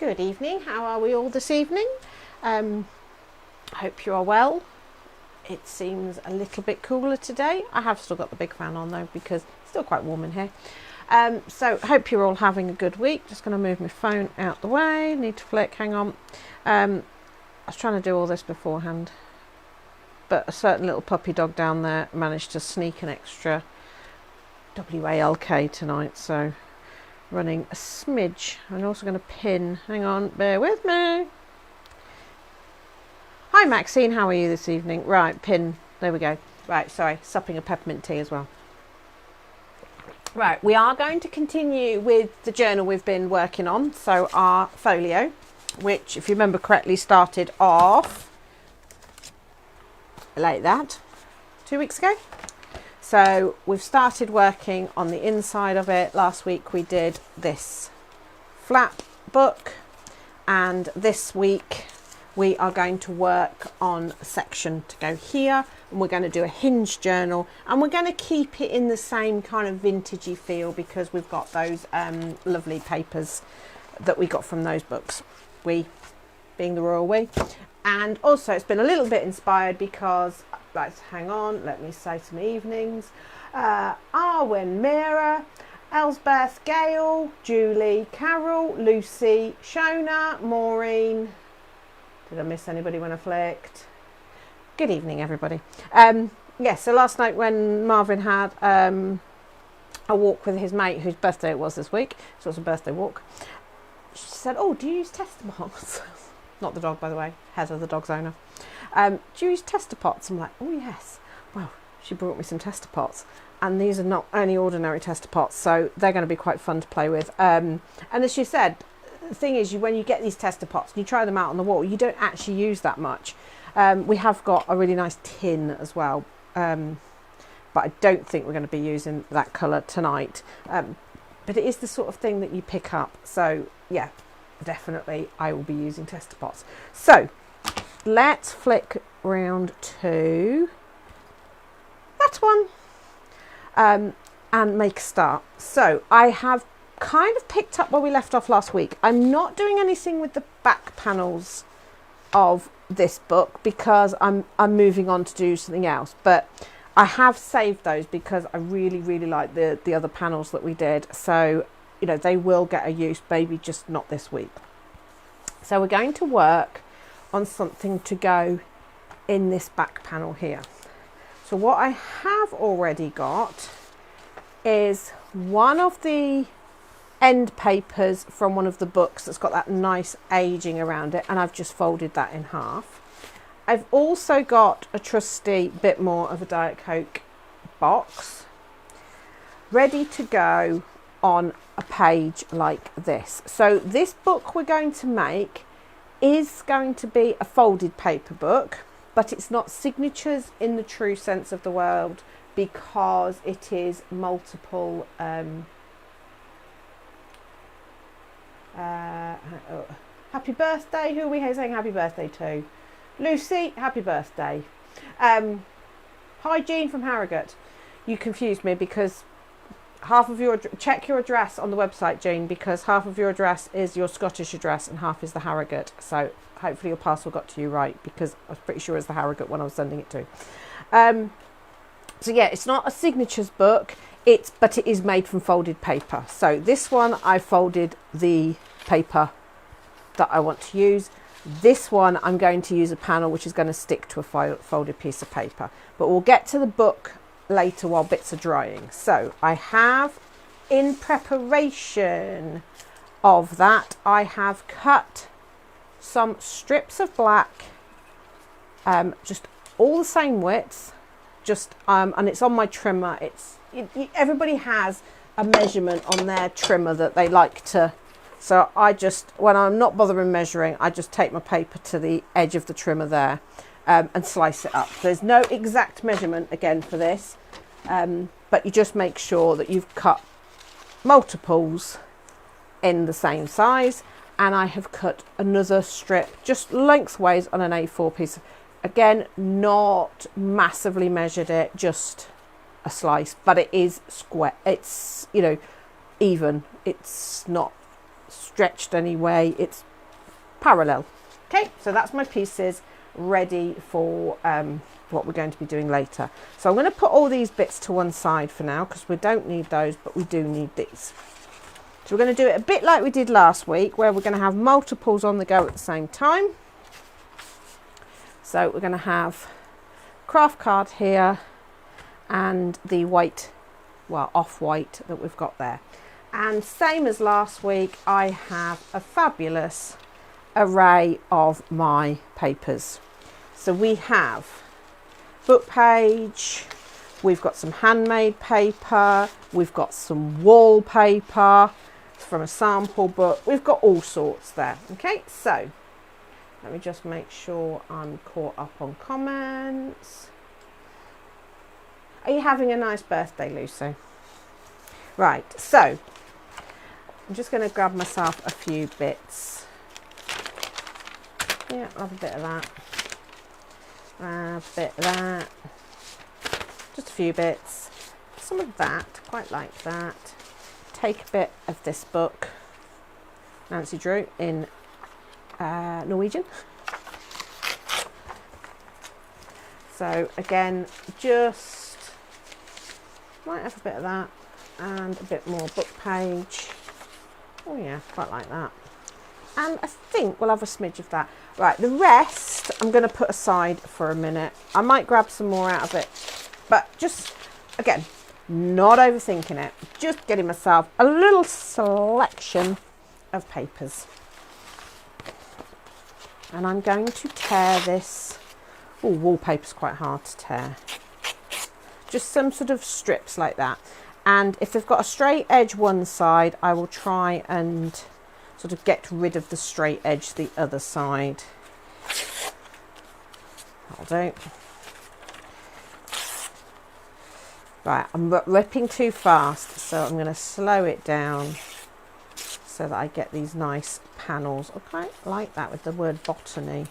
Good evening. How are we all this evening? Hope you are well. It seems a little bit cooler today. I have still got the big fan on though because it's still quite warm in here. So hope you're all having a good week. Just going to move my phone out the way. Need to flick. Hang on. I was trying to do all this beforehand, but a certain little puppy dog down there managed to sneak an extra WALK tonight, so running a smidge. I'm also going to pin, hang on, bear with me. Hi Maxine, how are you this evening? Right, pin, there we go. Right, sorry, supping a peppermint tea as well. Right, we are going to continue with the journal we've been working on, so our folio, which if you remember correctly started off like that 2 weeks ago. So we've started working on the inside of it. Last week we did this flap book, and this week we are going to work on a section to go here, and we're going to do a Hinge journal, and we're going to keep it in the same kind of vintagey feel because we've got those lovely papers that we got from those books, we being the royal we. And also it's been a little bit inspired because, right, hang on, let me say some evenings. Arwen, Mira, Elsbeth, Gail, Julie, Carol, Lucy, Shona, Maureen. Did I miss anybody when I flicked? Good evening, everybody. Yes, so last night when Marvin had a walk with his mate, whose birthday it was this week, so it was a birthday walk, she said, oh, do you use tester pots? Not the dog, by the way, Heather, the dog's owner. Do you use tester pots? I'm like, oh yes. Well, she brought me some tester pots, and these are not any ordinary tester pots, so they're going to be quite fun to play with. And as she said, the thing is, when you get these tester pots and you try them out on the wall, you don't actually use that much. We have got a really nice tin as well, but I don't think we're going to be using that colour tonight. But it is the sort of thing that you pick up, so yeah, definitely I will be using tester pots. So let's flick round to that one and make a start. So I have kind of picked up where we left off last week. I'm not doing anything with the back panels of this book because I'm moving on to do something else, but I have saved those because I really like the other panels that we did, so you know they will get a use, maybe just not this week. So we're going to work on something to go in this back panel here. So what I have already got is one of the end papers from one of the books that's got that nice aging around it, and I've just folded that in half. I've also got a trusty bit more of a Diet Coke box ready to go on a page like this. So this book we're going to make is going to be a folded paper book, but it's not signatures in the true sense of the word because it is multiple happy birthday. Who are we here saying happy birthday to? Lucy, happy birthday. Hi Jean from Harrogate. You confused me because half of your, check your address on the website, Jean, because half of your address is your Scottish address and half is the Harrogate. So hopefully your parcel got to you right, because I was pretty sure it's the Harrogate one I was sending it to. So yeah, it's not a signatures book, but it is made from folded paper. So this one I folded the paper that I want to use. This one I'm going to use a panel which is going to stick to a folded piece of paper, but we'll get to the book later while bits are drying. So I have, in preparation of that, I have cut some strips of black, just all the same widths, just and it's on my trimmer. Everybody has a measurement on their trimmer that they like to. So I just, when I'm not bothering measuring, I just take my paper to the edge of the trimmer there and slice it up. There's no exact measurement again for this, but you just make sure that you've cut multiples in the same size. And I have cut another strip just lengthways on an A4 piece. Again, not massively measured it, just a slice, but it is square. It's, you know, even. It's not stretched anyway. It's parallel. Okay, so that's my pieces ready for what we're going to be doing later. So I'm going to put all these bits to one side for now because we don't need those, but we do need these. So we're going to do it a bit like we did last week, where we're going to have multiples on the go at the same time. So we're going to have craft card here and the white, well, off-white that we've got there. And same as last week, I have a fabulous array of my papers. So we have book page, we've got some handmade paper, we've got some wallpaper from a sample book, we've got all sorts there. Okay, so let me just make sure I'm caught up on comments. Are you having a nice birthday, Lucy? Right, so I'm just going to grab myself a few bits. Yeah, I'll have a bit of that. A bit of that. Just a few bits. Some of that, quite like that. Take a bit of this book, Nancy Drew, in Norwegian. So again, just might have a bit of that and a bit more book page. Oh yeah, quite like that. And I think we'll have a smidge of that. Right, the rest I'm going to put aside for a minute. I might grab some more out of it, but just, again, not overthinking it. Just getting myself a little selection of papers. And I'm going to tear this. Oh, wallpaper's quite hard to tear. Just some sort of strips like that. And if they've got a straight edge one side, I will try and sort of get rid of the straight edge the other side. That'll do. Right, I'm ripping too fast, so I'm going to slow it down so that I get these nice panels. I quite like that with the word botany.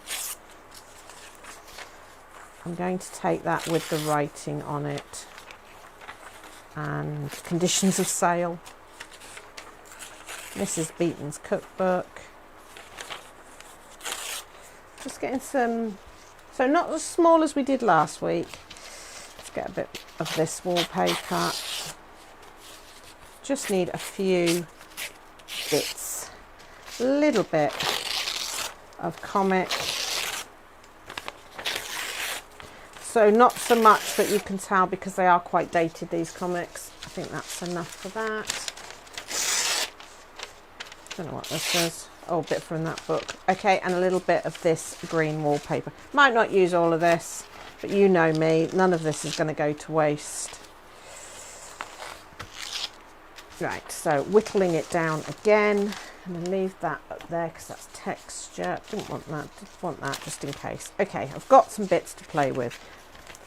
I'm going to take that with the writing on it and conditions of sale. Mrs. Beaton's cookbook. Just getting some, so not as small as we did last week. Let's get a bit of this wallpaper. Just need a few bits. A little bit of comic. So not so much that you can tell because they are quite dated, these comics. I think that's enough for that. Don't know what this is. Oh, a bit from that book. Okay, and a little bit of this green wallpaper. Might not use all of this, but you know me, none of this is going to go to waste. Right, so whittling it down again. I'm going to leave that up there because that's texture. Didn't want that, didn't want that just in case. Okay, I've got some bits to play with.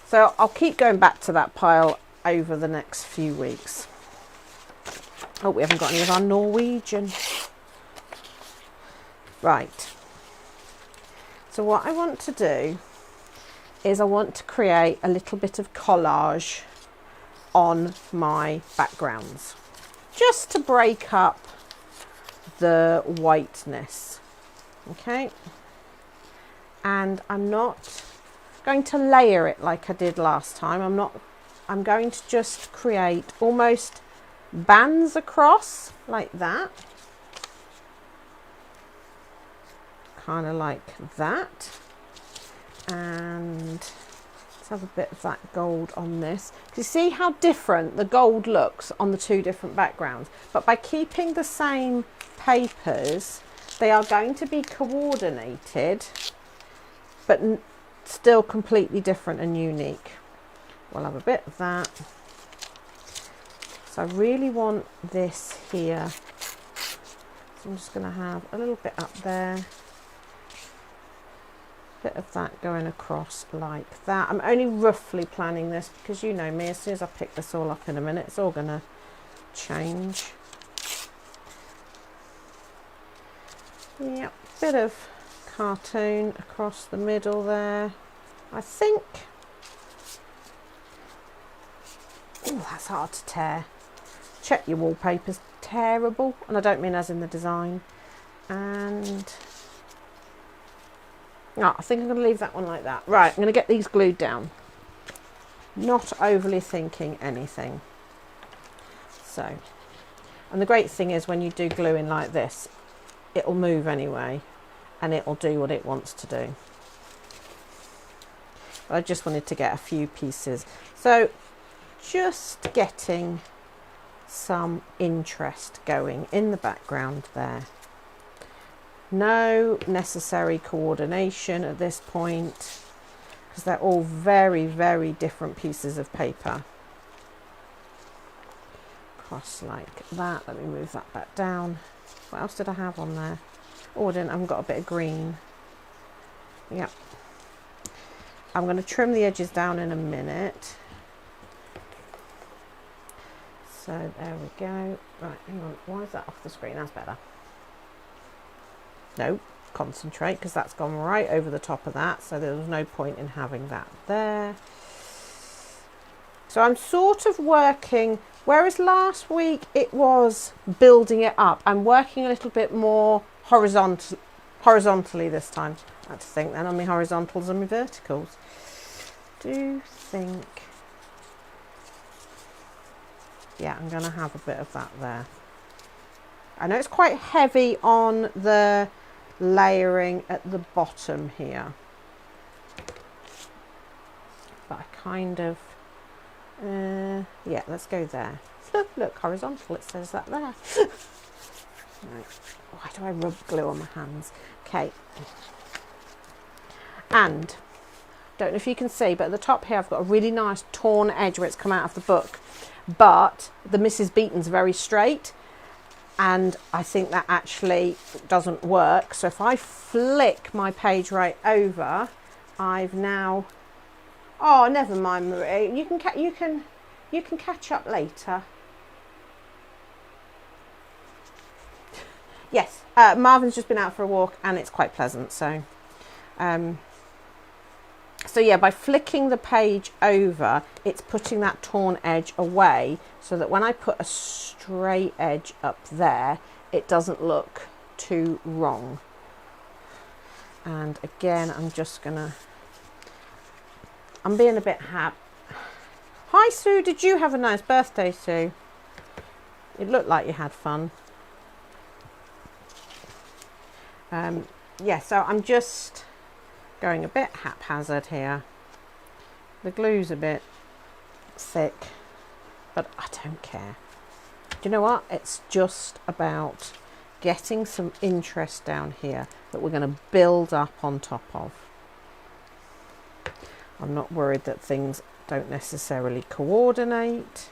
So I'll keep going back to that pile over the next few weeks. Oh, we haven't got any of our Norwegian. Right. So what I want to do is I want to create a little bit of collage on my backgrounds, just to break up the whiteness. Okay. And I'm not going to layer it like I did last time. I'm going to just create almost bands across like that. Kind of like that. And let's have a bit of that gold on this. You see how different the gold looks on the two different backgrounds, but by keeping the same papers, they are going to be coordinated, but still completely different and unique. We'll have a bit of that. So I really want this here. So I'm just going to have a little bit up there. Bit of that going across like that. I'm only roughly planning this because you know me, as soon as I pick this all up in a minute, it's all going to change. Yep, bit of cartoon across the middle there. I think. Oh, that's hard to tear. Check your wallpaper's terrible, and I don't mean as in the design. And Oh, I think I'm going to leave that one like that. Right, I'm going to get these glued down. Not overly thinking anything. So, and the great thing is when you do gluing like this, it'll move anyway, and it'll do what it wants to do. But I just wanted to get a few pieces. So, just getting some interest going in the background there. No necessary coordination at this point, because they're all very, very different pieces of paper. Cross like that. Let me move that back down. What else did I have on there? Oh, I haven't got a bit of green. Yep. I'm going to trim the edges down in a minute. So there we go. Right, hang on. Why is that off the screen? That's better. No, concentrate, because that's gone right over the top of that. So there was no point in having that there. So I'm sort of working, whereas last week it was building it up, I'm working a little bit more horizontally this time. I had to think then on my horizontals and my verticals. Do think, yeah, I'm going to have a bit of that there. I know it's quite heavy on the layering at the bottom here, but I kind of, yeah, let's go there. Look, horizontal, it says that there. Right. Why do I rub glue on my hands? Okay. And, don't know if you can see, but at the top here I've got a really nice torn edge where it's come out of the book. But the Mrs. Beaton's very straight, and I think that actually doesn't work. So if I flick my page right over, I've now, oh, never mind, Marie. You can catch up later. Yes, Marvin's just been out for a walk and it's quite pleasant. So, so yeah, by flicking the page over, it's putting that torn edge away, so that when I put a straight edge up there, it doesn't look too wrong. And again, I'm being a bit happy. Hi Sue, did you have a nice birthday, Sue? It looked like you had fun. Yeah, so I'm just going a bit haphazard here. The glue's a bit thick, but I don't care. Do you know what? It's just about getting some interest down here that we're going to build up on top of. I'm not worried that things don't necessarily coordinate.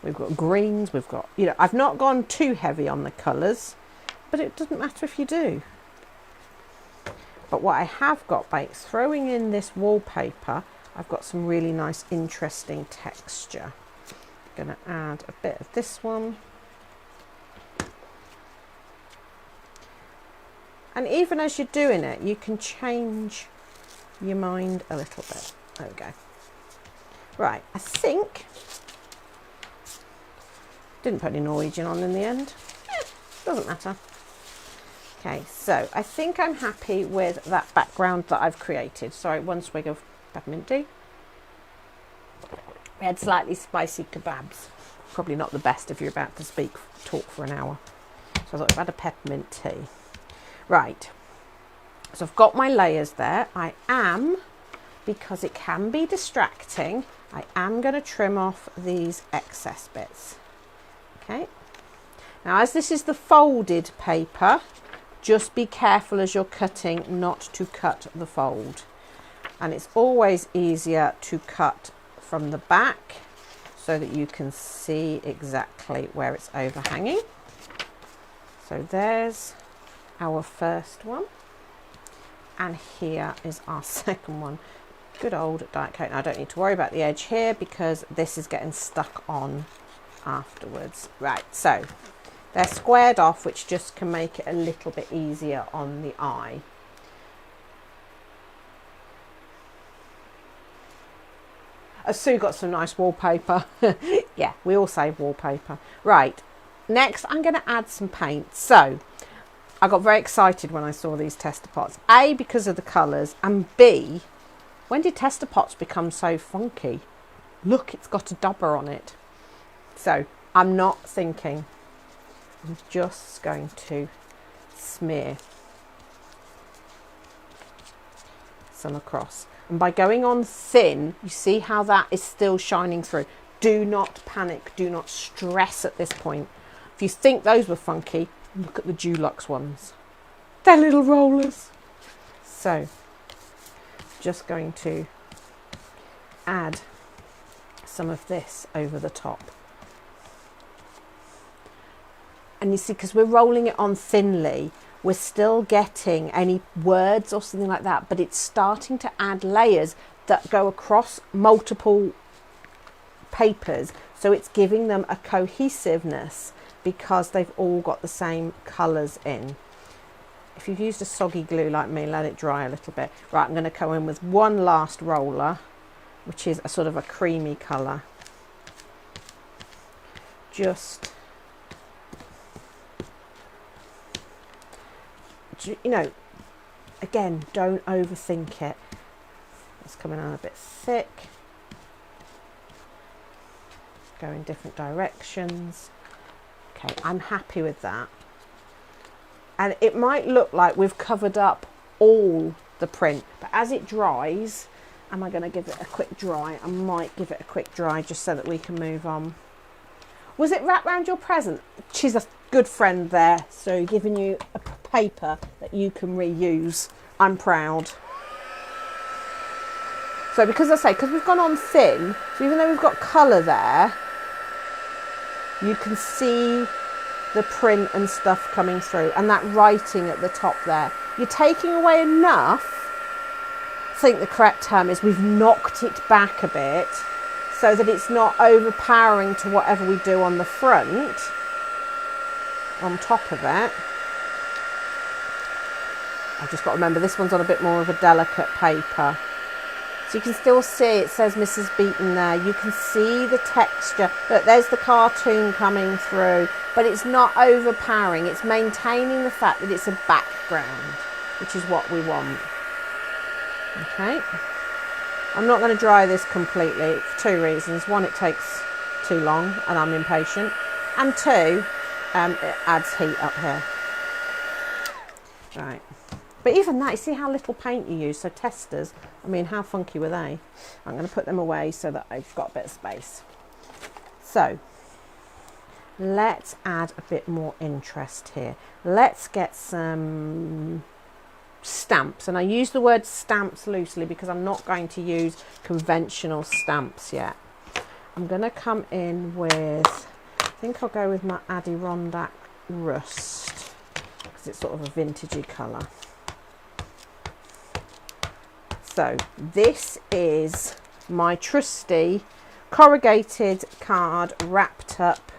We've got greens, we've got, you know, I've not gone too heavy on the colours, but it doesn't matter if you do. But what I have got by throwing in this wallpaper, I've got some really nice interesting texture. I'm going to add a bit of this one. And even as you're doing it, you can change your mind a little bit. There we go. Right, I think, didn't put any Norwegian on in the end. Doesn't matter. Okay, so I think I'm happy with that background that I've created. Sorry, one swig of peppermint tea. We had slightly spicy kebabs. Probably not the best if you're about to talk for an hour. So I thought I've had a peppermint tea. Right, so I've got my layers there. I am, because it can be distracting, I am going to trim off these excess bits. Okay, now as this is the folded paper, just be careful as you're cutting not to cut the fold. And it's always easier to cut from the back so that you can see exactly where it's overhanging. So there's our first one. And here is our second one. Good old Diet Coke. Now I don't need to worry about the edge here because this is getting stuck on afterwards. Right, so they're squared off, which just can make it a little bit easier on the eye. Sue got some nice wallpaper. Yeah, we all save wallpaper. Right, next I'm going to add some paint. So I got very excited when I saw these tester pots. A, because of the colours, and B, when did tester pots become so funky? Look, it's got a dobber on it. So I'm not thinking. I'm just going to smear some across. And by going on thin, you see how that is still shining through. Do not panic, do not stress at this point. If you think those were funky, look at the Dulux ones. They're little rollers. So, just going to add some of this over the top. And you see, because we're rolling it on thinly, we're still getting any words or something like that, but it's starting to add layers that go across multiple papers. So it's giving them a cohesiveness because they've all got the same colours in. If you've used a soggy glue like me, let it dry a little bit. Right, I'm going to go in with one last roller, which is a sort of a creamy colour. Just, you know, again, don't overthink it. It's coming out a bit thick. Go in different directions. Okay, I'm happy with that. And it might look like we've covered up all the print, but as it dries, am I going to give it a quick dry? I might give it a quick dry just so that we can move on. Was it wrapped around your present? She's a good friend there, so giving you a paper that you can reuse. I'm proud. So because we've gone on thin, so even though we've got colour there, you can see the print and stuff coming through, and that writing at the top there. You're taking away enough. I think the correct term is we've knocked it back a bit so that it's not overpowering to whatever we do on the front, on top of it. I've just got to remember this one's on a bit more of a delicate paper. So you can still see, it says Mrs. Beaton there. You can see the texture. Look, there's the cartoon coming through, but it's not overpowering. It's maintaining the fact that it's a background, which is what we want. Okay. I'm not going to dry this completely for two reasons. One, it takes too long and I'm impatient. And two, it adds heat up here. Right. But even that, you see how little paint you use, so testers, I mean, how funky were they? I'm going to put them away so that I've got a bit of space. So, let's add a bit more interest here. Let's get some stamps, and I use the word stamps loosely because I'm not going to use conventional stamps yet. I'm going to come in with, I think I'll go with my Adirondack Rust, because it's sort of a vintagey colour. So this is my trusty corrugated card wrapped up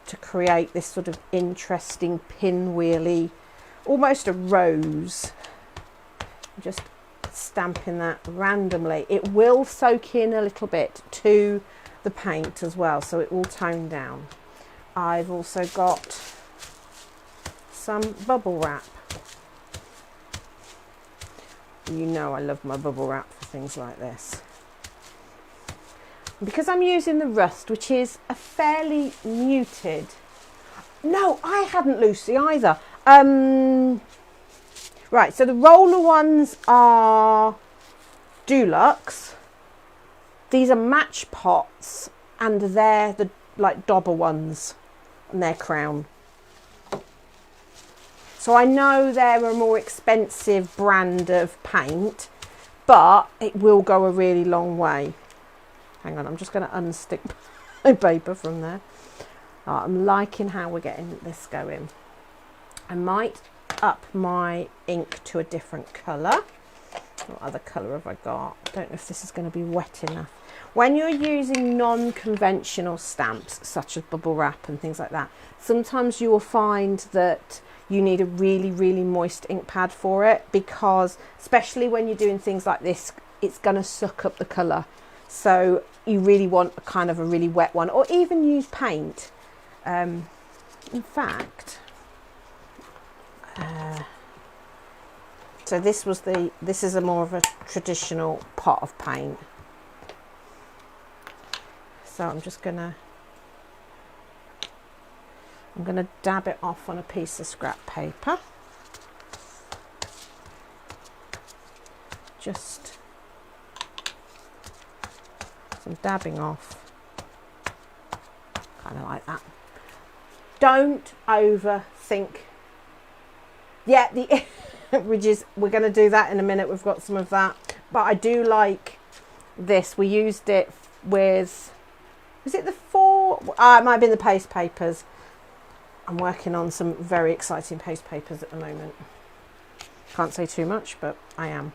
to create this sort of interesting pinwheely, almost a rose. I'm just stamping that randomly. It will soak in a little bit to the paint as well, so it will tone down. I've also got some bubble wrap. You know I love my bubble wrap for things like this. Because I'm using the rust, which is a fairly muted. No, I hadn't, Lucy, either. Right, so the roller ones are Dulux. These are match pots, and they're the like dauber ones, and they're Crown. So I know they're a more expensive brand of paint, but it will go a really long way. Hang on, I'm just going to unstick my paper from there. Oh, I'm liking how we're getting this going. I might up my ink to a different colour. What other colour have I got? I don't know if this is going to be wet enough. When you're using non-conventional stamps, such as bubble wrap and things like that, sometimes you will find that you need a really, really moist ink pad for it, because especially when you're doing things like this, it's going to suck up the colour. So you really want a kind of a really wet one, or even use paint. In fact, So this is a more of a traditional pot of paint. So I'm gonna dab it off on a piece of scrap paper. Just some dabbing off, kind of like that. Don't overthink. Yeah, the ridges, we're going to do that in a minute. We've got some of that, but I do like this. We used it with, was it the four? It might have been the paste papers. I'm working on some very exciting paste papers at the moment. Can't say too much, but I am.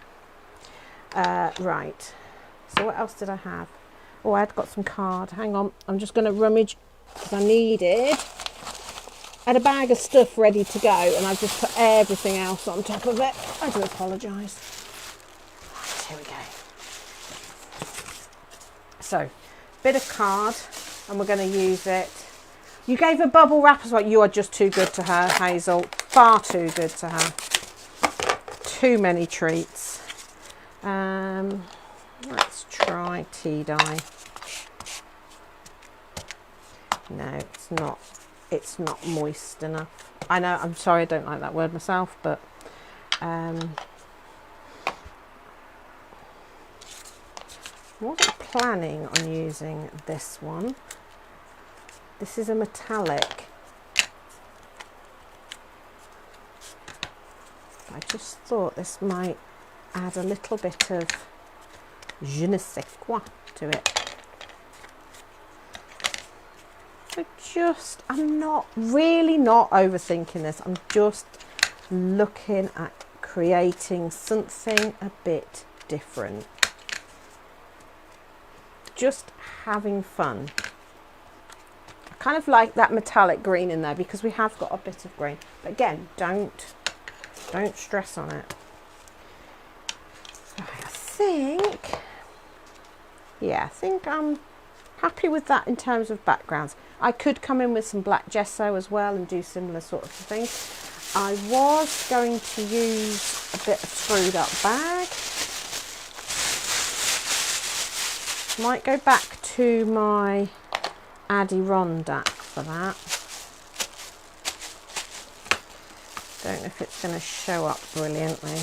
Right, so what else did I have? Oh, I'd got some card. Hang on, I'm just going to rummage because I had a bag of stuff ready to go and I've just put everything else on top of it. I do apologise. Right, here we go. So, bit of card, and we're going to use it. You gave a bubble wrap as well. You are just too good to her, Hazel. Far too good to her. Too many treats. Let's try tea dye. No, it's not moist enough. I know, I'm sorry, I don't like that word myself, but wasn't planning on using this one. This is a metallic. I just thought this might add a little bit of je ne sais quoi to it. I'm not overthinking this. I'm just looking at creating something a bit different. Just having fun. I kind of like that metallic green in there because we have got a bit of green. But again, don't stress on it. I think I'm happy with that in terms of backgrounds. I could come in with some black gesso as well and do similar sort of things. I was going to use a bit of screwed up bag. Might go back to my Adirondack for that. Don't know if it's going to show up brilliantly.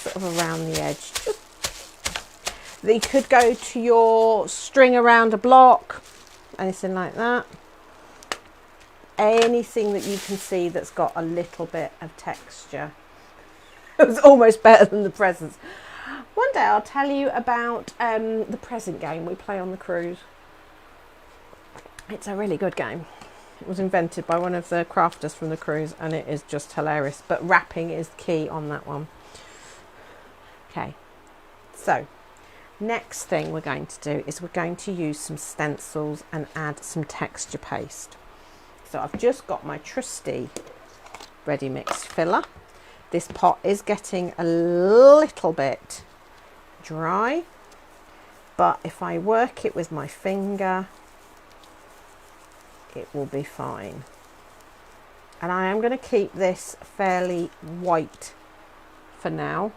Sort of around the edge. You could go to your string around a block, anything like that. Anything that you can see that's got a little bit of texture. It was almost better than the presents. One day I'll tell you about the present game we play on the cruise. It's a really good game. It was invented by one of the crafters from the cruise and it is just hilarious. But wrapping is key on that one. Okay, so next thing we're going to do is we're going to use some stencils and add some texture paste. So I've just got my trusty ready mix filler. This pot is getting a little bit dry, but if I work it with my finger, it will be fine. And I am going to keep this fairly white for now.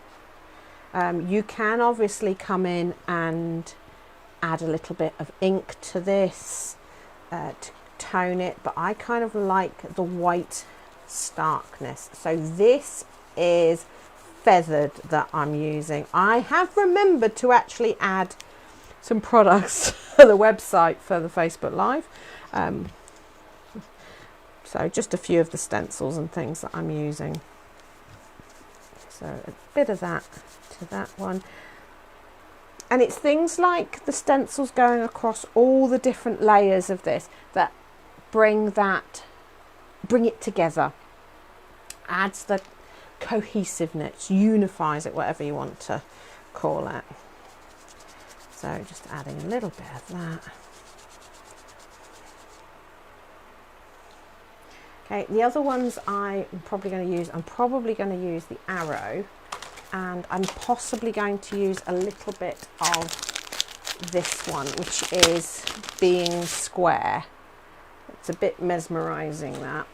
You can obviously come in and add a little bit of ink to this to tone it, but I kind of like the white starkness. So this is feathered that I'm using. I have remembered to actually add some products to the website for the Facebook Live. So just a few of the stencils and things that I'm using. So a bit of that to that one. And it's things like the stencils going across all the different layers of this that bring it together. Adds the cohesiveness, unifies it, whatever you want to call it. So just adding a little bit of that. Okay, the other ones I'm probably going to use the arrow, and I'm possibly going to use a little bit of this one, which is being square. It's a bit mesmerising, that.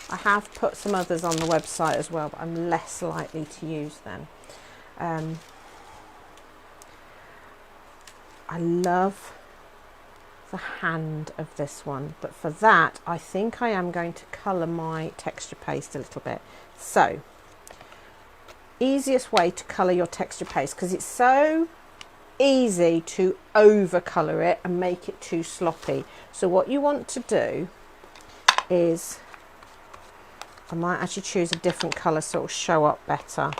I have put some others on the website as well, but I'm less likely to use them. I love the hand of this one, but for that I think I am going to colour my texture paste a little bit. So, easiest way to colour your texture paste, because it's so easy to over colour it and make it too sloppy. So what you want to do is, I might actually choose a different colour so it'll show up better.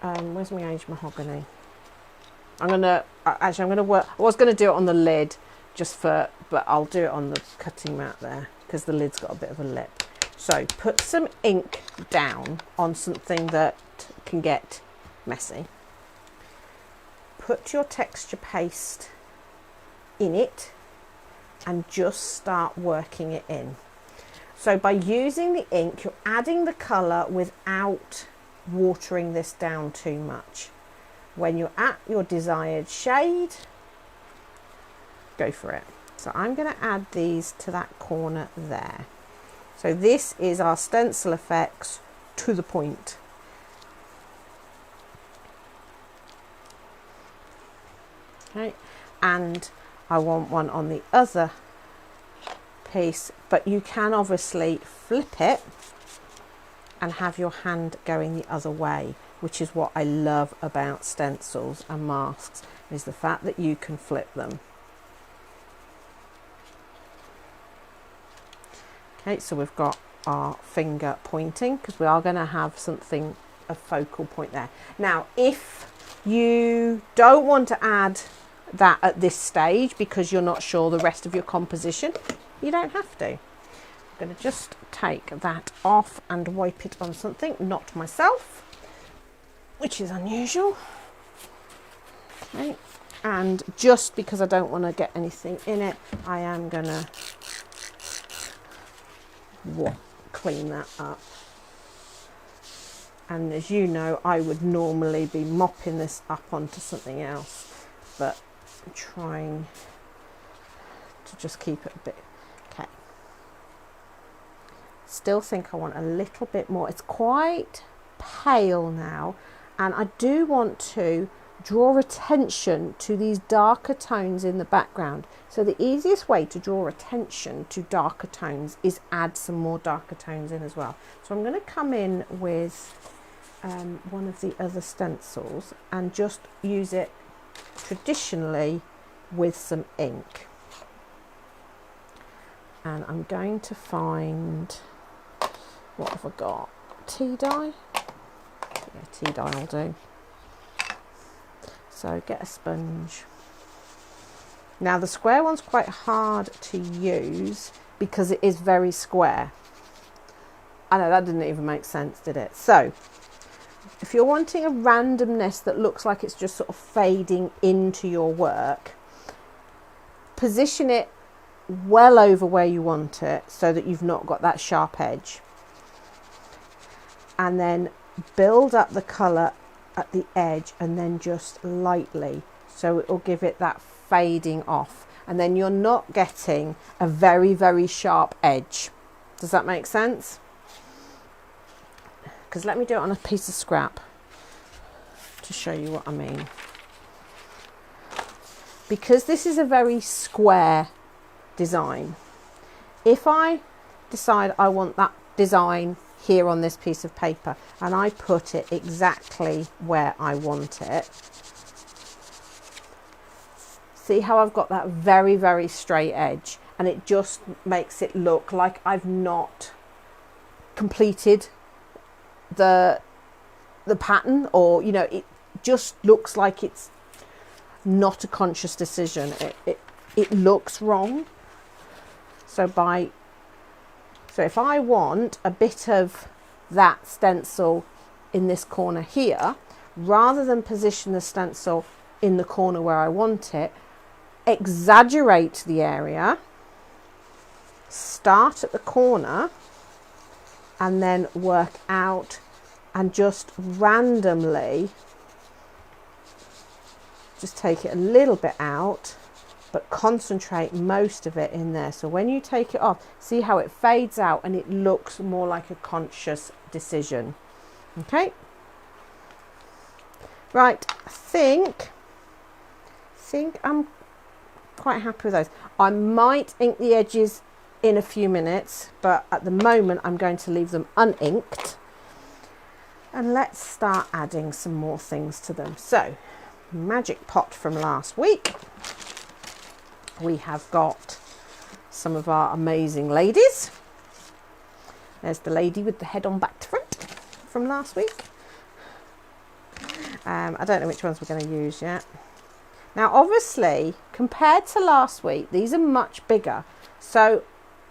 Where's my aged mahogany? I'm gonna work. I was gonna do it on the lid but I'll do it on the cutting mat there because the lid's got a bit of a lip. So put some ink down on something that can get messy. Put your texture paste in it and just start working it in. So by using the ink, you're adding the colour without watering this down too much. When you're at your desired shade, go for it. So I'm going to add these to that corner there. So this is our stencil effects to the point. Okay, and I want one on the other piece, but you can obviously flip it and have your hand going the other way, which is what I love about stencils and masks, is the fact that you can flip them. Okay, so we've got our finger pointing because we are going to have something, a focal point there. Now, if you don't want to add that at this stage because you're not sure the rest of your composition, you don't have to. I'm going to just take that off and wipe it on something, not myself, which is unusual. Okay, and just because I don't want to get anything in it, I am going to clean that up. And as you know, I would normally be mopping this up onto something else, but I'm trying to just keep it a bit. Okay, still think I want a little bit more. It's quite pale now, and I do want to draw attention to these darker tones in the background. So the easiest way to draw attention to darker tones is add some more darker tones in as well. So I'm going to come in with one of the other stencils and just use it traditionally with some ink. And I'm going to find, what have I got? Tea dye? Yeah, tea dye will do. So get a sponge. Now the square one's quite hard to use because it is very square. I know that didn't even make sense, did it? So if you're wanting a randomness that looks like it's just sort of fading into your work, position it well over where you want it so that you've not got that sharp edge. And then build up the colour at the edge and then just lightly, so it will give it that fading off, and then you're not getting a very, very sharp edge. Does that make sense? Because let me do it on a piece of scrap to show you what I mean. Because this is a very square design, if I decide I want that design here on this piece of paper and I put it exactly where I want it, see how I've got that very, very straight edge, and it just makes it look like I've not completed the pattern, or you know, it just looks like it's not a conscious decision. It looks wrong. So if I want a bit of that stencil in this corner here, rather than position the stencil in the corner where I want it, exaggerate the area, start at the corner, and then work out, and just randomly just take it a little bit out but concentrate most of it in there. So when you take it off, see how it fades out and it looks more like a conscious decision. Okay. Right, I think I'm quite happy with those. I might ink the edges in a few minutes, but at the moment I'm going to leave them uninked. And let's start adding some more things to them. So, magic pot from last week. We have got some of our amazing ladies. There's the lady with the head on back to front from last week. I don't know which ones we're going to use yet. Now, obviously, compared to last week, these are much bigger. So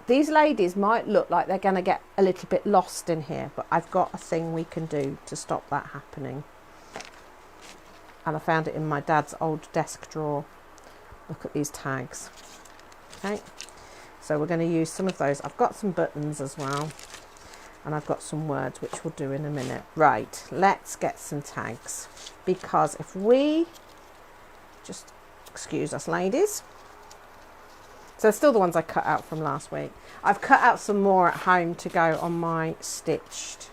these ladies might look like they're going to get a little bit lost in here, but I've got a thing we can do to stop that happening. And I found it in my dad's old desk drawer. Look at these tags. Okay, so we're going to use some of those. I've got some buttons as well. And I've got some words, which we'll do in a minute. Right, let's get some tags. Because if we, just excuse us ladies. So still the ones I cut out from last week. I've cut out some more at home to go on my stitched.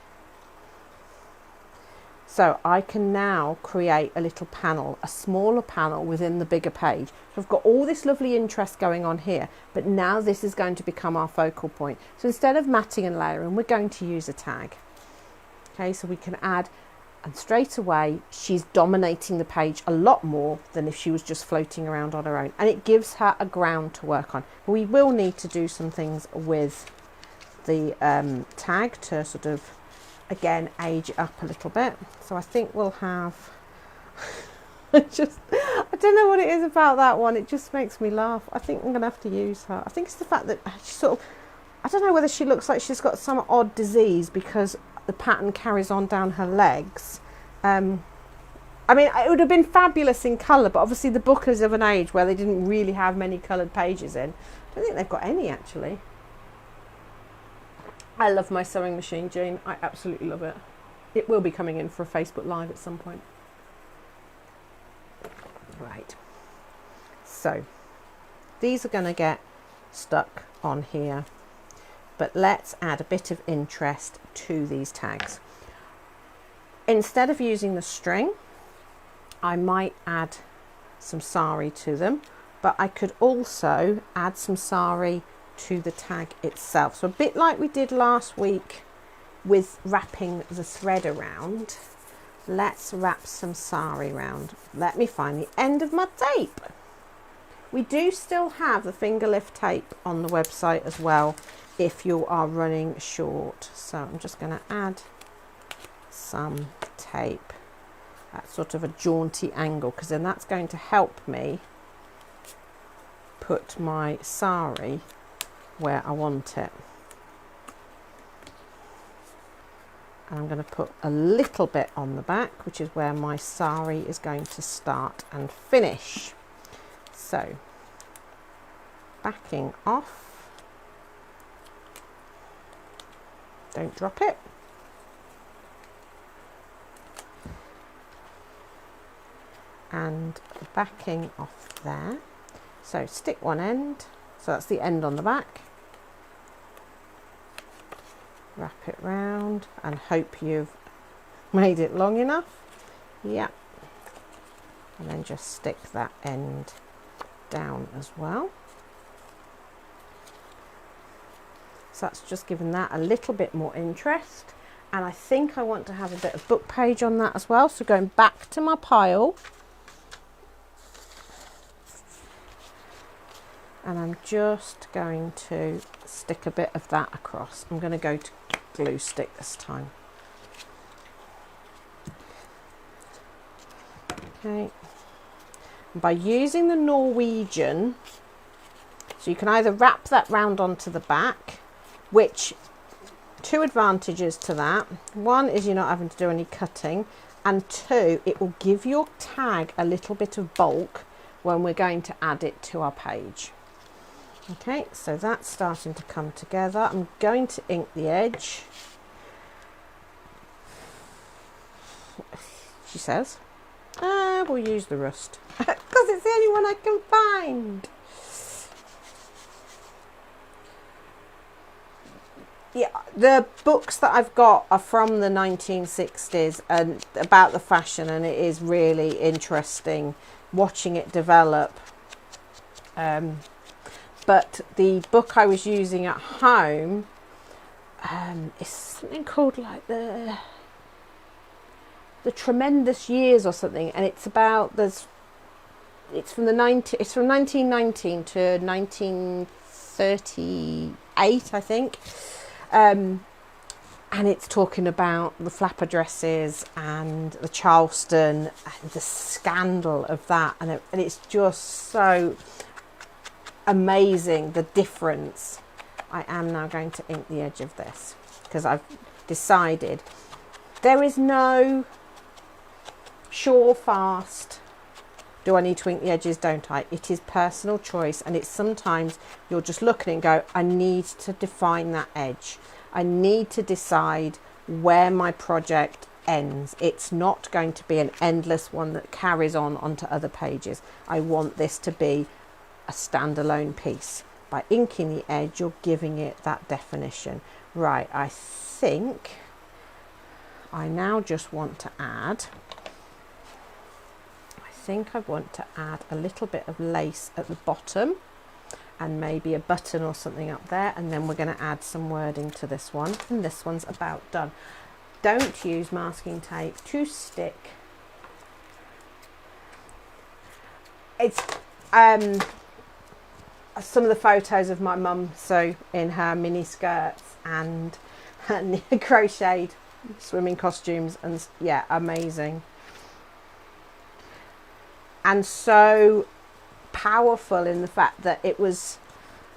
So I can now create a little panel, a smaller panel within the bigger page. So I've got all this lovely interest going on here, but now this is going to become our focal point. So instead of matting and layering, we're going to use a tag. Okay, so we can add, and straight away, she's dominating the page a lot more than if she was just floating around on her own. And it gives her a ground to work on. We will need to do some things with the tag to sort of, again, age it up a little bit. So I think we'll have I don't know what it is about that one, it just makes me laugh. I think I'm gonna have to use her. I think it's the fact that she sort of, I don't know whether she looks like she's got some odd disease because the pattern carries on down her legs. I mean, it would have been fabulous in colour, but obviously the book is of an age where they didn't really have many coloured pages in. I don't think they've got any actually. I love my sewing machine, Jean. I absolutely love it. It will be coming in for a Facebook Live at some point. Right. So, these are going to get stuck on here. But let's add a bit of interest to these tags. Instead of using the string, I might add some sari to them. But I could also add some sari to the tag itself. So a bit like we did last week with wrapping the thread around, let's wrap some sari around. Let me find the end of my tape. We do still have the finger lift tape on the website as well if you are running short. So I'm just going to add some tape at sort of a jaunty angle, because then that's going to help me put my sari where I want it. And I'm going to put a little bit on the back, which is where my sari is going to start and finish. So, backing off, don't drop it. And backing off there. So stick one end, so that's the end on the back. Wrap it round and hope you've made it long enough. Yep. And then just stick that end down as well. So that's just given that a little bit more interest. And I think I want to have a bit of book page on that as well. So going back to my pile. And I'm just going to stick a bit of that across. I'm going to go to glue stick this time. Okay. And by using the Norwegian, so you can either wrap that round onto the back, which, two advantages to that. One is you're not having to do any cutting, and two, it will give your tag a little bit of bulk when we're going to add it to our page. Okay, so that's starting to come together. I'm going to ink the edge, she says. We'll use the rust because it's the only one I can find. yeah, the books that I've got are from the 1960s and about the fashion, and it is really interesting watching it develop. But the book I was using at home is something called like the Tremendous Years or something, and it's about it's from 1919 to 1938, I think. And it's talking about the flapper dresses and the Charleston and the scandal of that, and it's just so amazing, the difference. I am now going to ink the edge of this because I've decided there is no sure fast, do I need to ink the edges, don't I? It is personal choice, and it's sometimes you're just looking and go, I need to define that edge. I need to decide where my project ends. It's not going to be an endless one that carries on onto other pages. I want this to be a standalone piece. By inking the edge, you're giving it that definition. Right, I think I now just want to add, I want to add a little bit of lace at the bottom and maybe a button or something up there, and then we're going to add some wording to this one, and this one's about done. Don't use masking tape to stick. It's some of the photos of my mum, so in her mini skirts and her crocheted swimming costumes, and yeah, amazing. And so powerful in the fact that it was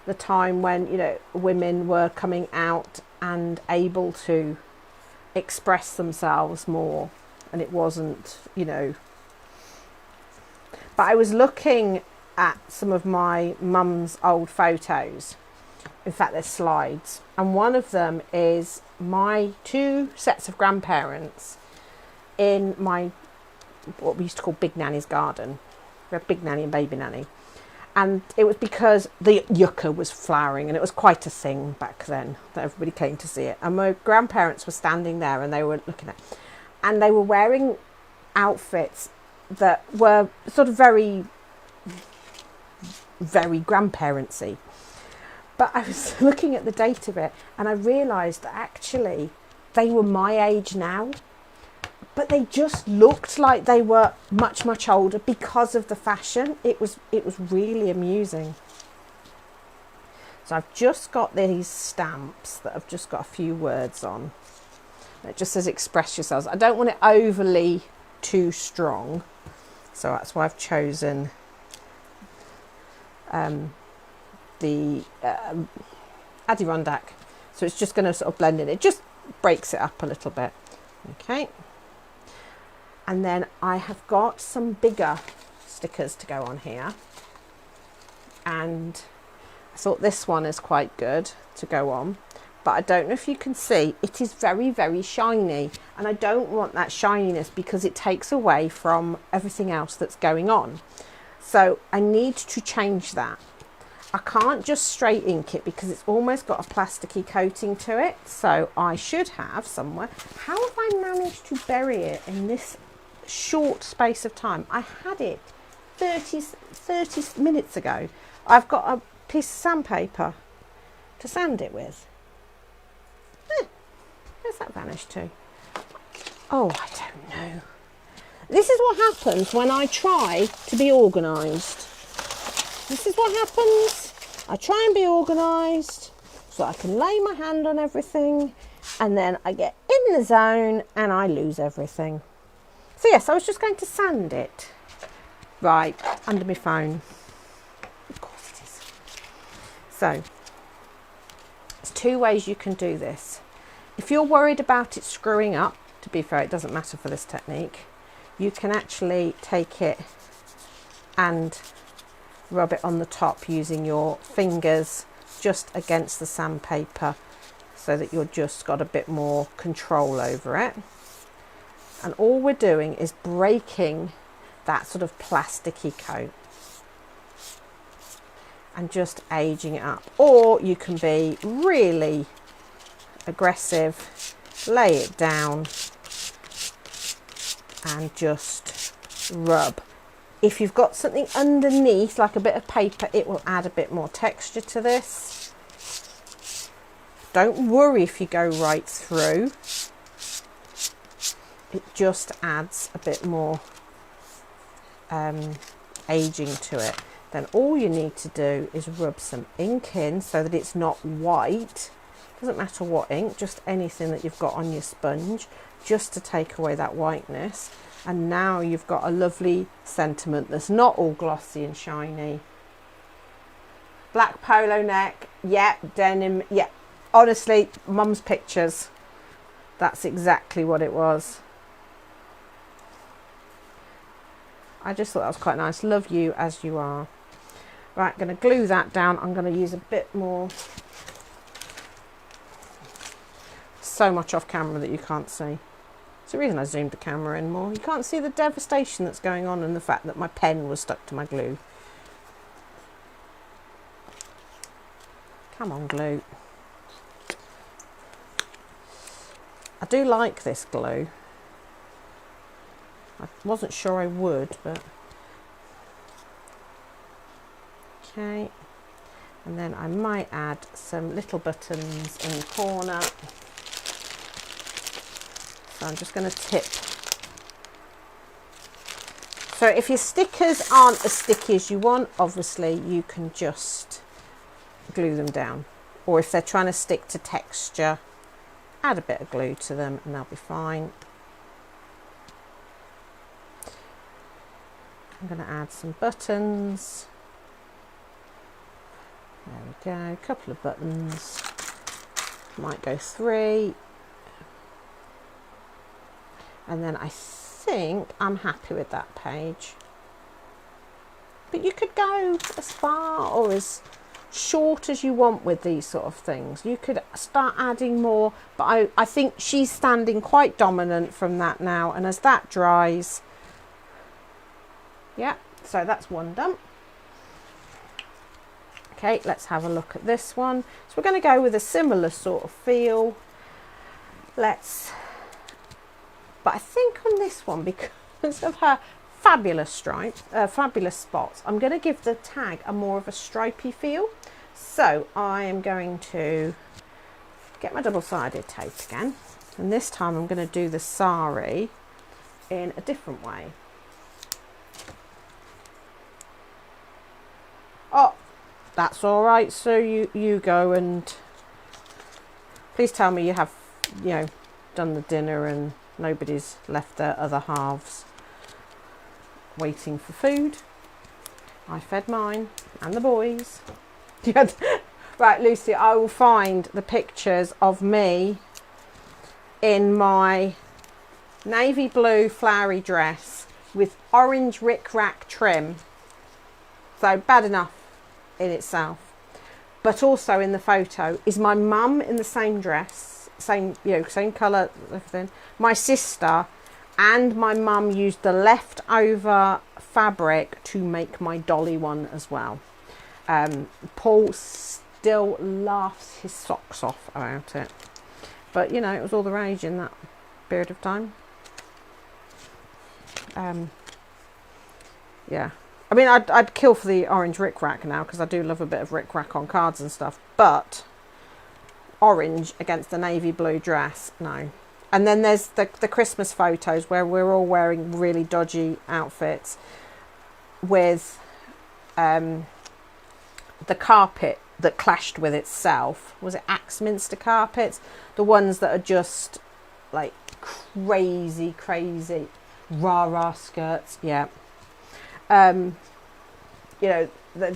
the time when, you know, women were coming out and able to express themselves more, and it wasn't, you know. But I was looking at some of my mum's old photos, in fact they're slides, and one of them is my 2 sets of grandparents in my, what we used to call Big Nanny's garden. We had Big Nanny and Baby Nanny, and it was because the yucca was flowering, and it was quite a thing back then that everybody came to see it, and my grandparents were standing there and they were looking at, and they were wearing outfits that were sort of very grandparentsy. But I was looking at the date of it and I realised that actually they were my age now, but they just looked like they were much older because of the fashion. It was really amusing. So I've just got these stamps that I've just got a few words on. It just says express yourselves. I don't want it overly too strong, so that's why I've chosen the Adirondack. So it's just going to sort of blend in. It just breaks it up a little bit. Okay. And then I have got some bigger stickers to go on here. And I thought this one is quite good to go on. But I don't know if you can see, it is very shiny. And I don't want that shininess because it takes away from everything else that's going on. So I need to change that. I can't just straight ink it because it's almost got a plasticky coating to it. So I should have somewhere. How have I managed to bury it in this short space of time? I had it 30 minutes ago. I've got a piece of sandpaper to sand it with. Where's that vanished to? Oh, I don't know. This is what happens when I try to be organised. This is what happens. I try and be organised so I can lay my hand on everything, and then I get in the zone and I lose everything. So yes, I was just going to sand it. Right, under my phone. Of course it is. So, there's 2 ways you can do this. If you're worried about it screwing up, to be fair, it doesn't matter for this technique, you can actually take it and rub it on the top using your fingers just against the sandpaper so that you've just got a bit more control over it. And all we're doing is breaking that sort of plasticky coat and just aging it up. Or you can be really aggressive, lay it down and just rub. If you've got something underneath, like a bit of paper, it will add a bit more texture to this. Don't worry if you go right through. It just adds a bit more aging to it. Then all you need to do is rub some ink in so that it's not white. Doesn't matter what ink, just anything that you've got on your sponge, just to take away that whiteness. And now you've got a lovely sentiment that's not all glossy and shiny. Black polo neck, yeah, denim, yeah. Honestly, Mum's pictures, that's exactly what it was. I just thought that was quite nice. Love you as you are. Right, going to glue that down. I'm going to use a bit more. So much off camera that you can't see. It's the reason I zoomed the camera in more. You can't see the devastation that's going on and the fact that my pen was stuck to my glue. Come on, glue. I do like this glue. I wasn't sure I would, but okay. And then I might add some little buttons in the corner. So I'm just going to tip. So if your stickers aren't as sticky as you want, obviously you can just glue them down. Or if they're trying to stick to texture, add a bit of glue to them and they'll be fine. I'm going to add some buttons. There we go, a couple of buttons. Might go 3. And then I think I'm happy with that page. But you could go as far or as short as you want with these sort of things. You could start adding more, but I think she's standing quite dominant from that now. And as that dries, yeah, so that's one done. Okay, let's have a look at this one. So we're going to go with a similar sort of feel. But I think on this one, because of her fabulous stripes, fabulous spots, I'm going to give the tag a more of a stripy feel. So I am going to get my double-sided tape again, and this time I'm going to do the sari in a different way. Oh, that's all right. So you go, and please tell me you have, done the dinner and nobody's left their other halves waiting for food. I fed mine and the boys. Right, Lucy, I will find the pictures of me in my navy blue flowery dress with orange rickrack trim. So bad enough in itself. But also in the photo is my mum in the same dress, same colour, everything. My sister and my mum used the leftover fabric to make my dolly one as well. Paul still laughs his socks off about it. But, it was all the rage in that period of time. Yeah. I mean, I'd kill for the orange rickrack now, because I do love a bit of rickrack on cards and stuff. But orange against the navy blue dress, no. And then there's the Christmas photos where we're all wearing really dodgy outfits with the carpet that clashed with itself. Was it Axminster carpets? The ones that are just like crazy rah-rah skirts. Yeah. That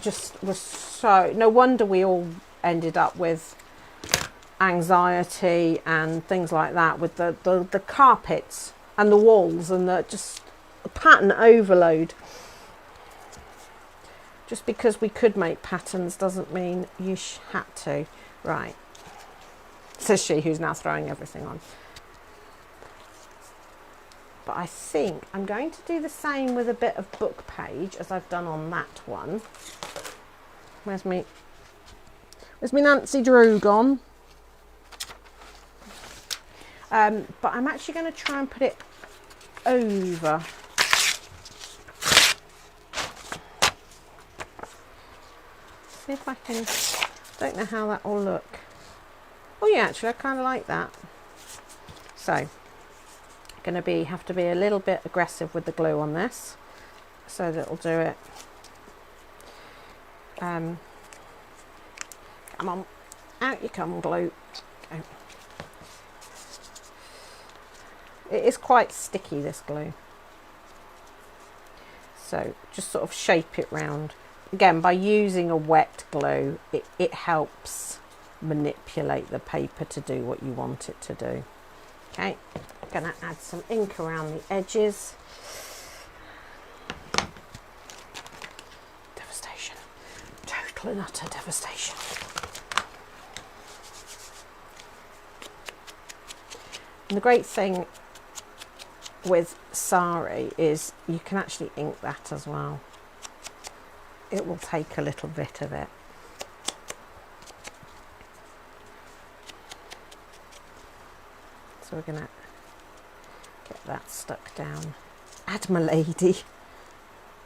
just was so... No wonder we all ended up with anxiety and things like that with the carpets and the walls and the pattern overload. Just because we could make patterns doesn't mean you had to. Right, says she, who's now throwing everything on. But I think I'm going to do the same with a bit of book page as I've done on that one. Where's me Nancy Drew gone? But I'm actually going to try and put it over. See if I can, don't know how that will look. Oh yeah, actually I kind of like that. So, going to have to be a little bit aggressive with the glue on this, so that it'll do it. Come on, out you come, glue. Go. It is quite sticky, this glue. So just sort of shape it round. Again, by using a wet glue, it helps manipulate the paper to do what you want it to do. Okay, I'm going to add some ink around the edges. Devastation. Total and utter devastation. And the great thing with sari is you can actually ink that as well. It will take a little bit of it. So we're going to get that stuck down. Add my lady.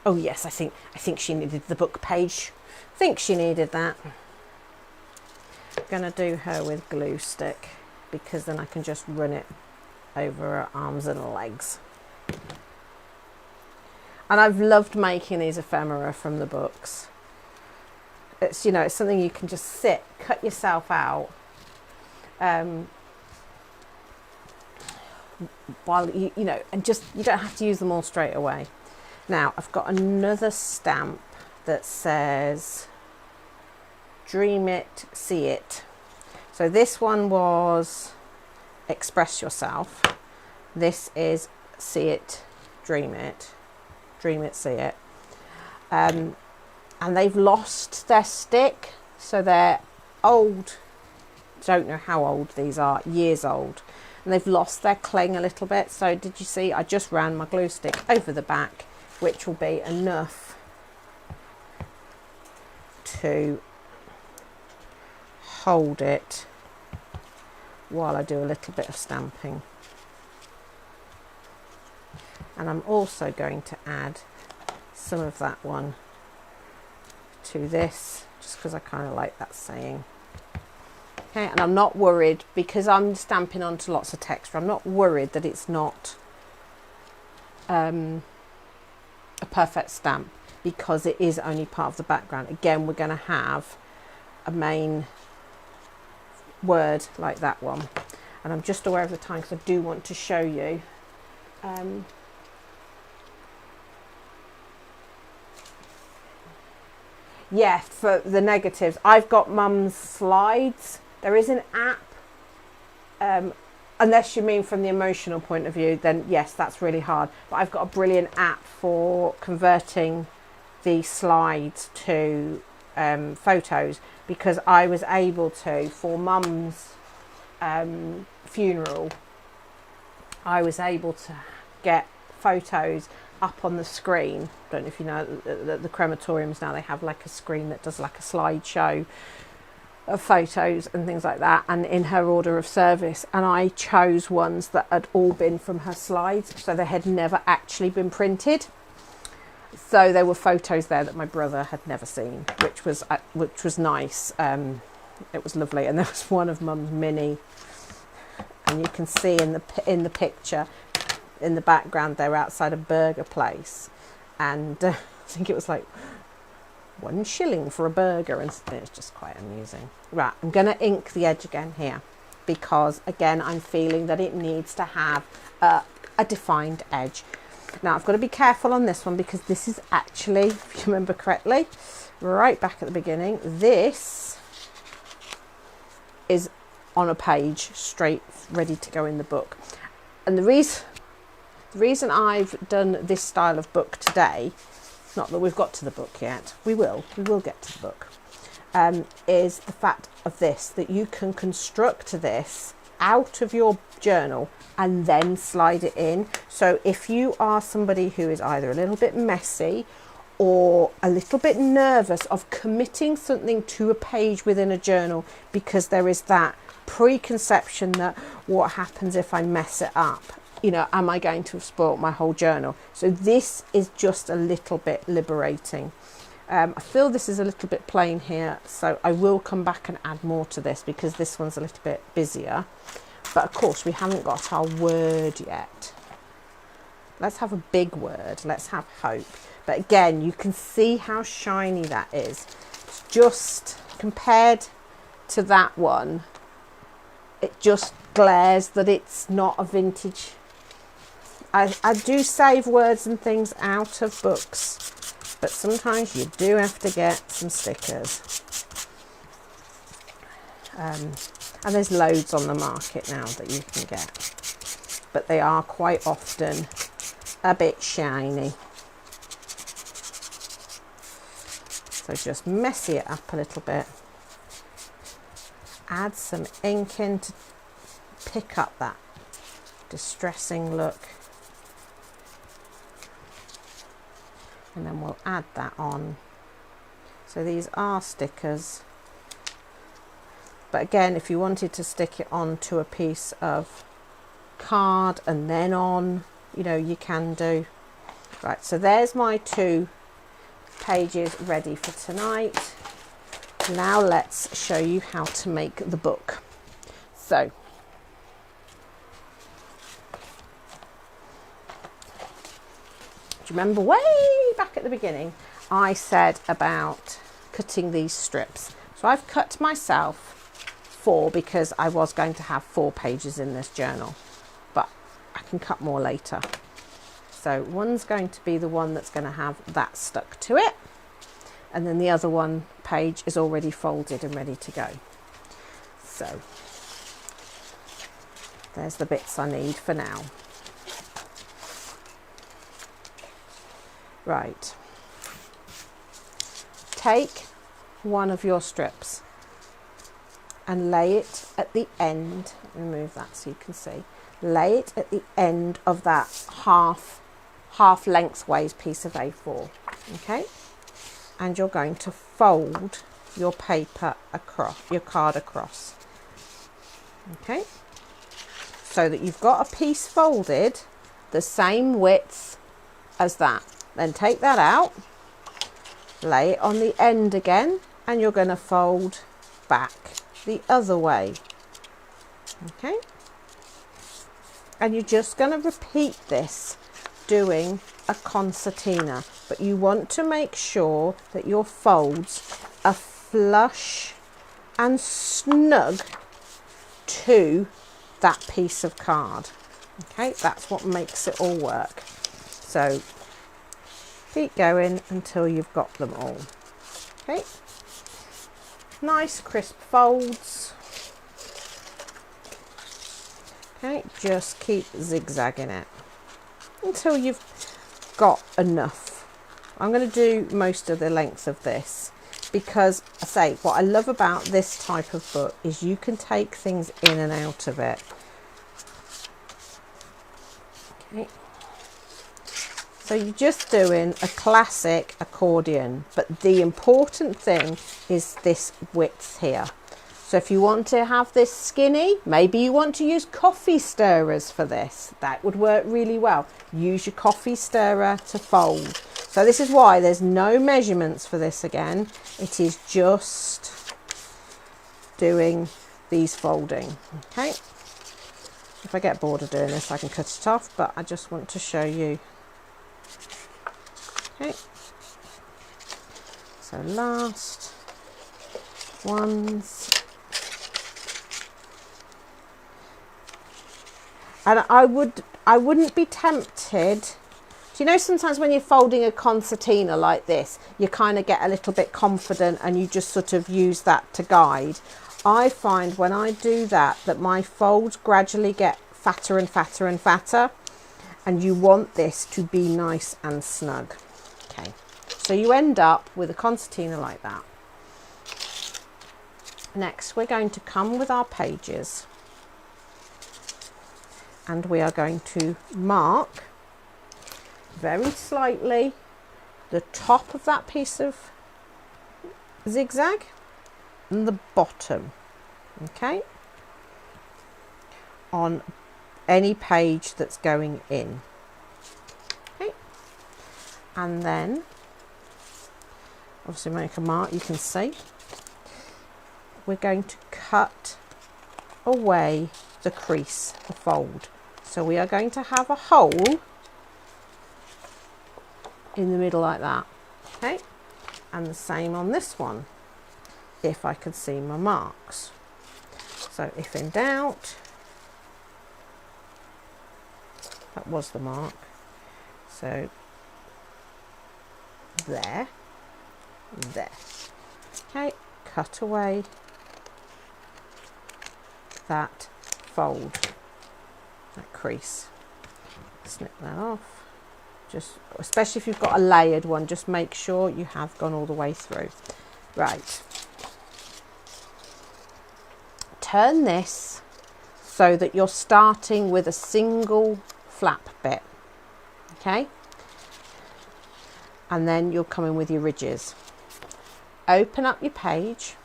Oh yes, I think she needed the book page. I think she needed that. I'm going to do her with glue stick, because then I can just run it over her arms and legs. And I've loved making these ephemera from the books. It's, you know, it's something you can just sit, cut yourself out, while you know, and just, you don't have to use them all straight away. Now I've got another stamp that says dream it, see it. So this one was express yourself. This is see it, dream it. Dream it, see it. And they've lost their stick, so they're old. Don't know how old these are, years old. And they've lost their cling a little bit. So did you see, I just ran my glue stick over the back, which will be enough to hold it while I do a little bit of stamping. And I'm also going to add some of that one to this, just because I kind of like that saying. Okay, and I'm not worried, because I'm stamping onto lots of texture, I'm not worried that it's not a perfect stamp, because it is only part of the background. Again, we're going to have a main word like that one. And I'm just aware of the time, because I do want to show you. Yeah, for the negatives, I've got Mum's slides. There is an app, unless you mean from the emotional point of view, then yes, that's really hard. But I've got a brilliant app for converting the slides to photos, because I was able to, for Mum's funeral, I was able to get photos up on the screen. Don't know if you know, the crematoriums now, they have like a screen that does like a slideshow of photos and things like that, and in her order of service, and I chose ones that had all been from her slides, so they had never actually been printed. So there were photos there that my brother had never seen, which was nice. It was lovely. And there was one of Mum's mini, and you can see in the picture in the background, they were outside a burger place, and I think it was like £1 shilling for a burger, and it's just quite amusing. Right, I'm going to ink the edge again here, because again I'm feeling that it needs to have a defined edge. Now I've got to be careful on this one, because this is actually, if you remember correctly, right back at the beginning, this is on a page straight ready to go in the book. And the reason I've done this style of book today, not that we've got to the book yet, we will get to the book, is the fact of this, that you can construct this out of your journal and then slide it in. So if you are somebody who is either a little bit messy, or a little bit nervous of committing something to a page within a journal because there is that preconception that what happens if I mess it up? You know, am I going to have spoilt my whole journal? So this is just a little bit liberating. I feel this is a little bit plain here, so I will come back and add more to this because this one's a little bit busier. But of course we haven't got our word yet. Let's have a big word. Let's have hope. But again, you can see how shiny that is. It's just compared to that one, it just glares that it's not a vintage. I do save words and things out of books, but sometimes you do have to get some stickers. And there's loads on the market now that you can get, but they are quite often a bit shiny. So just messy it up a little bit. Add some ink in to pick up that distressing look. And then we'll add that on. So these are stickers. But again, if you wanted to stick it onto a piece of card and then on, you know, you can do. Right, so there's my 2 pages ready for tonight. Now let's show you how to make the book. So do you remember way back at the beginning I said about cutting these strips? So I've cut myself 4 because I was going to have 4 pages in this journal, but I can cut more later. So one's going to be the one that's going to have that stuck to it, and then the other one page is already folded and ready to go. So there's the bits I need for now. Right, take one of your strips and lay it at the end. Remove that so you can see. Lay it at the end of that half lengthways piece of A4, okay? And you're going to fold your paper across, your card across, okay? So that you've got a piece folded the same width as that. Then take that out, lay it on the end again, and you're going to fold back the other way, okay? And you're just going to repeat this doing a concertina, but you want to make sure that your folds are flush and snug to that piece of card, okay? That's what makes it all work. So keep going until you've got them all, okay? Nice crisp folds. Okay, just keep zigzagging it until you've got enough. I'm going to do most of the length of this because I say what I love about this type of book is you can take things in and out of it. Okay. So you're just doing a classic accordion, but the important thing is this width here. So if you want to have this skinny, maybe you want to use coffee stirrers for this. That would work really well. Use your coffee stirrer to fold. So this is why there's no measurements for this again. It is just doing these folding, okay? If I get bored of doing this, I can cut it off, but I just want to show you. Okay, so last ones, and I wouldn't be tempted. Do you know sometimes when you're folding a concertina like this, you kind of get a little bit confident and you just sort of use that to guide. I find when I do that my folds gradually get fatter and fatter and fatter, and you want this to be nice and snug. Okay, so you end up with a concertina like that. Next, we're going to come with our pages and we are going to mark very slightly the top of that piece of zigzag and the bottom, okay, on any page that's going in. Okay, and then obviously make a mark, you can see. We're going to cut away the crease, the fold. So we are going to have a hole in the middle like that, okay? And the same on this one, if I could see my marks. So if in doubt, that was the mark. So there, okay, cut away that fold, that crease, snip that off. Just, especially if you've got a layered one, just make sure you have gone all the way through. Right, turn this so that you're starting with a single flap bit, okay, and then you'll come in with your ridges. Open up your page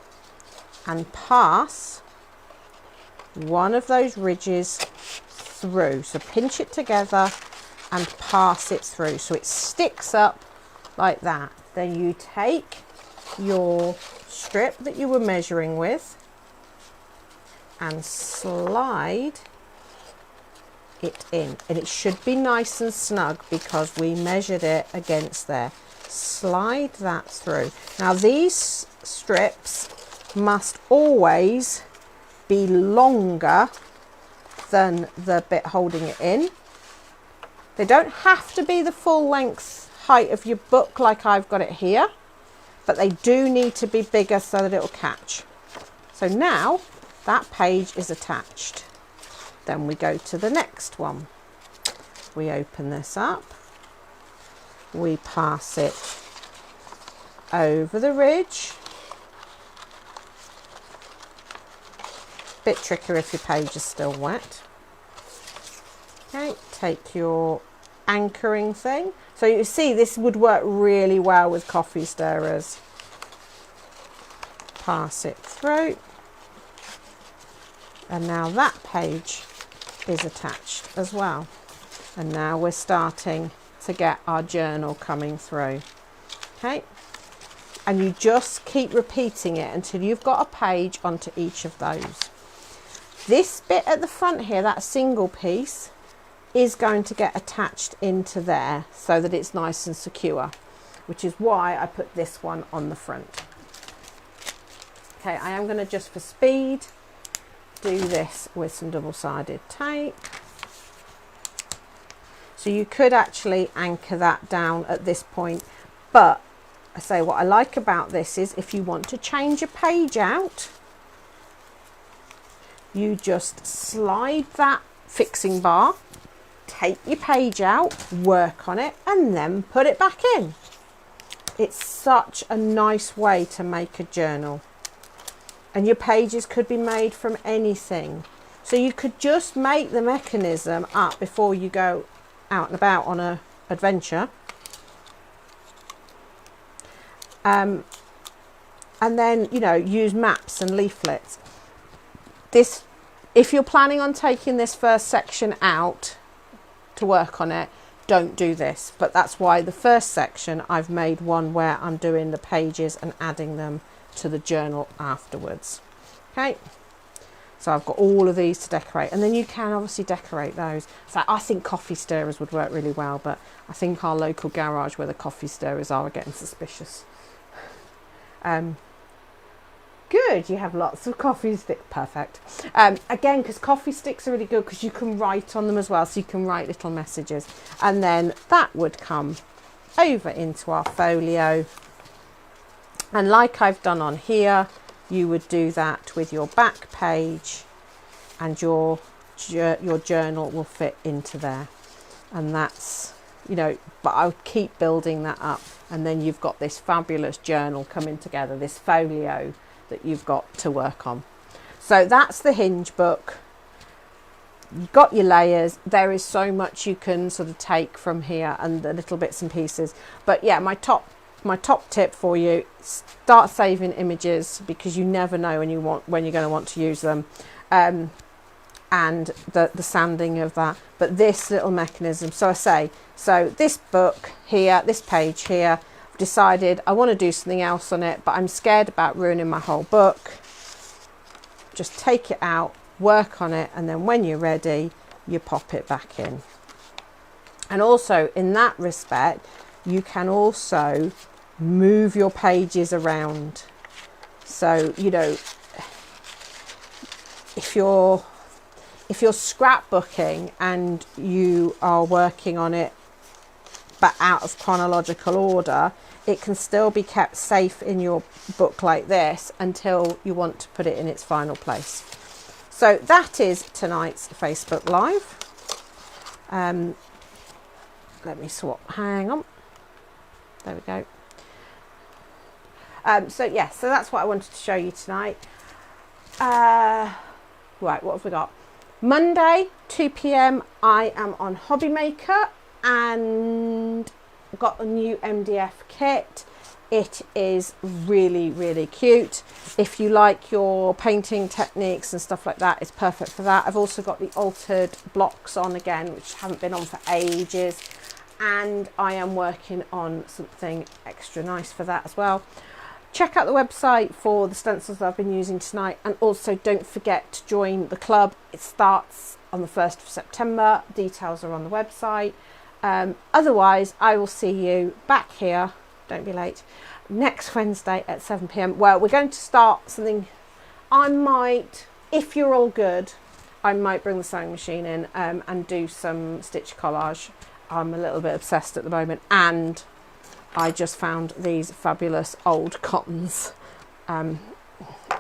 and pass one of those ridges through, so pinch it together and pass it through so it sticks up like that. Then you take your strip that you were measuring with and slide it in, and it should be nice and snug because we measured it against there. Slide that through. Now these strips must always be longer than the bit holding it in. They don't have to be the full length height of your book like I've got it here, but they do need to be bigger so that it will catch. So now that page is attached. Then we go to the next one. We open this up, we pass it over the ridge. Bit trickier if your page is still wet. Okay, take your anchoring thing. So you see this would work really well with coffee stirrers. Pass it through. And now that page is attached as well. And now we're starting to get our journal coming through. Okay, and you just keep repeating it until you've got a page onto each of those. This bit at the front here, that single piece, is going to get attached into there so that it's nice and secure, which is why I put this one on the front. Okay, I am going to, just for speed, do this with some double-sided tape. So you could actually anchor that down at this point, but I say what I like about this is if you want to change a page out, you just slide that fixing bar, take your page out, work on it, and then put it back in. It's such a nice way to make a journal. And your pages could be made from anything. So you could just make the mechanism up before you go out and about on an adventure. And then, you know, use maps and leaflets. This, if you're planning on taking this first section out to work on it, don't do this. But that's why the first section I've made one where I'm doing the pages and adding them to the journal afterwards. Okay, so I've got all of these to decorate, and then you can obviously decorate those. So I think coffee stirrers would work really well, but I think our local garage where the coffee stirrers are getting suspicious. Good, you have lots of coffee sticks. Perfect. Again, because coffee sticks are really good because you can write on them as well, so you can write little messages. And then that would come over into our folio. And like I've done on here, you would do that with your back page, and your journal will fit into there. And that's, you know, but I'll keep building that up. And then you've got this fabulous journal coming together, this folio that you've got to work on. So that's the Hinge book. you've got your layers. There is so much you can sort of take from here and the little bits and pieces. But yeah, my top tip for you: start saving images, because you never know when you're going to want to use them. And the sanding of that. But this little mechanism, so this book here, this page here, I've decided I want to do something else on it, but I'm scared about ruining my whole book. Just take it out, work on it, and then when you're ready, you pop it back in. And also, in that respect, you can also move your pages around. So, you know, if you're scrapbooking and you are working on it but out of chronological order, it can still be kept safe in your book like this until you want to put it in its final place. So that is tonight's Facebook Live. Let me swap, hang on, there we go. So that's what I wanted to show you tonight. Right, what have we got? Monday, 2 p.m, I am on Hobby Maker and got a new MDF kit. It is really, really cute. If you like your painting techniques and stuff like that, it's perfect for that. I've also got the altered blocks on again, which haven't been on for ages. And I am working on something extra nice for that as well. Check out the website for the stencils that I've been using tonight, and also don't forget to join the club. It starts on the 1st of September. Details are on the website. Otherwise, I will see you back here, don't be late, next Wednesday at 7 p.m. Well, we're going to start something. I might, if you're all good, I might bring the sewing machine in and do some stitch collage. I'm a little bit obsessed at the moment, and I just found these fabulous old cottons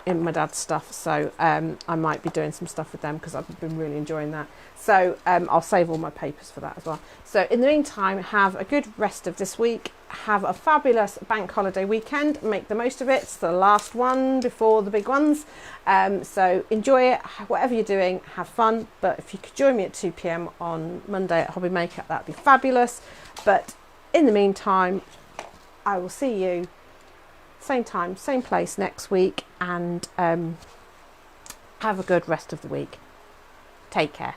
in my dad's stuff, so I might be doing some stuff with them because I've been really enjoying that. So I'll save all my papers for that as well. So in the meantime, have a good rest of this week. Have a fabulous bank holiday weekend. Make the most of it. It's the last one before the big ones. So enjoy it. Whatever you're doing, have fun. But if you could join me at 2 p.m. on Monday at Hobby Maker, that'd be fabulous. But in the meantime, I will see you same time, same place next week, and have a good rest of the week. Take care.